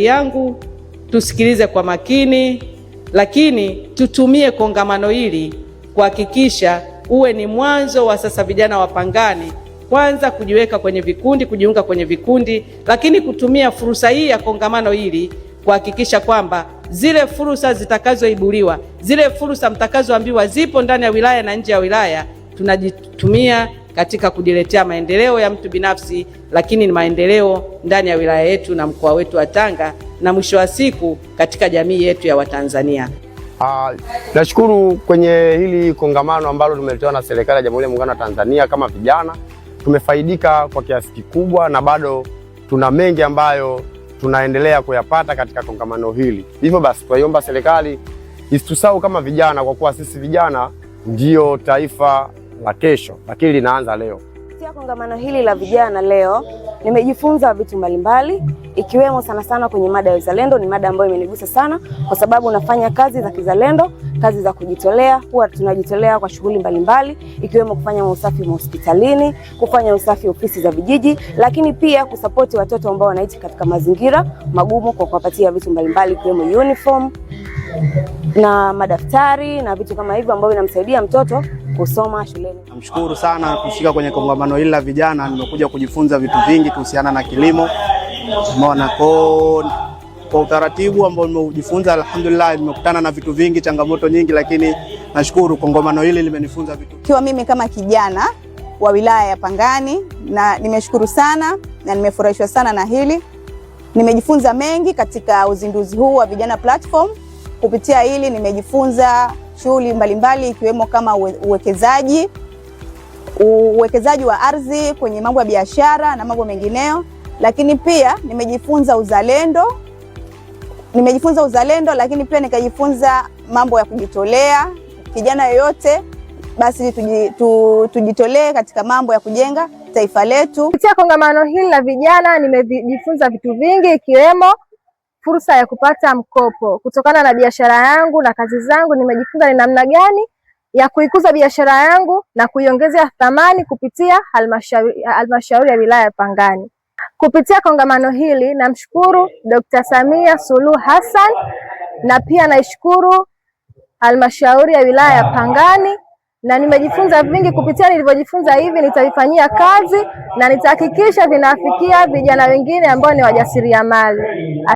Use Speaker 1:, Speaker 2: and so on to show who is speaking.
Speaker 1: rai yangu, tusikilize kwa makini, lakini tutumie kongamano hili kuhakikisha uwe ni mwanzo wa sasa vijana wa Pangani kwanza kujiweka kwenye vikundi, kujiunga kwenye vikundi, lakini kutumia fursa hii ya kongamano hili kuhakikisha kwamba zile fursa zitakazoibuliwa, zile fursa mtakazoambiwa zipo ndani ya wilaya na nje ya wilaya, tunajitumia katika kujiletea maendeleo ya mtu binafsi, lakini ni maendeleo ndani ya wilaya yetu na mkoa wetu wa Tanga, na mwisho wa siku katika jamii yetu ya Watanzania.
Speaker 2: Nashukuru kwenye hili kongamano ambalo tumeletewa na serikali ya Jamhuri ya Muungano wa Tanzania. Kama vijana tumefaidika kwa kiasi kikubwa, na bado tuna mengi ambayo tunaendelea kuyapata katika kongamano hili. Hivyo basi tunaiomba serikali isitusahau kama vijana, kwa kuwa sisi vijana ndio taifa la kesho, lakini linaanza leo.
Speaker 3: Kupitia kongamano hili la vijana leo nimejifunza vitu mbalimbali, ikiwemo sana kwenye mada ya uzalendo. Ni mada ambayo imenigusa sana kwa sababu nafanya kazi za kizalendo, kazi za kujitolea. Huwa tunajitolea kwa shughuli mbalimbali, ikiwemo kufanya usafi hospitalini, kufanya usafi ofisi za vijiji, lakini pia kusapoti watoto ambao wanaishi katika mazingira magumu kwa kuwapatia vitu mbalimbali, ikiwemo uniform na madaftari na vitu kama hivyo ambavyo vinamsaidia mtoto kusoma shuleni.
Speaker 4: Namshukuru sana kushika kwenye kongamano hili la vijana. Nimekuja kujifunza vitu vingi kuhusiana na kilimo. Umeona, kwa utaratibu ambao nimejifunza, alhamdulillah, nimekutana na vitu vingi, changamoto nyingi, lakini nashukuru kongamano hili limenifunza vitu.
Speaker 5: Kiwa mimi kama kijana wa wilaya ya Pangani, na nimeshukuru sana na nimefurahishwa sana na hili. Nimejifunza mengi katika uzinduzi huu wa vijana platform. Kupitia hili nimejifunza shughuli mbalimbali, ikiwemo kama uwekezaji wa ardhi kwenye mambo ya biashara na mambo mengineyo, lakini pia nimejifunza uzalendo, lakini pia nikajifunza mambo ya kujitolea. Kijana yoyote basi tujitolee katika mambo ya kujenga taifa letu.
Speaker 6: Kupitia kongamano hili la vijana nimejifunza vitu vingi, ikiwemo fursa ya kupata mkopo kutokana na biashara yangu na kazi zangu. Nimejifunza ni namna gani ya kuikuza biashara yangu na kuiongezea thamani kupitia halmashauri ya wilaya ya Pangani. Kupitia kongamano hili namshukuru Dr. Samia Suluhu Hassan, na pia naishukuru halmashauri ya wilaya ya Pangani, na nimejifunza vingi. Kupitia nilivyojifunza hivi nitavifanyia kazi na nitahakikisha vinafikia vijana wengine ambao ni wajasiriamali.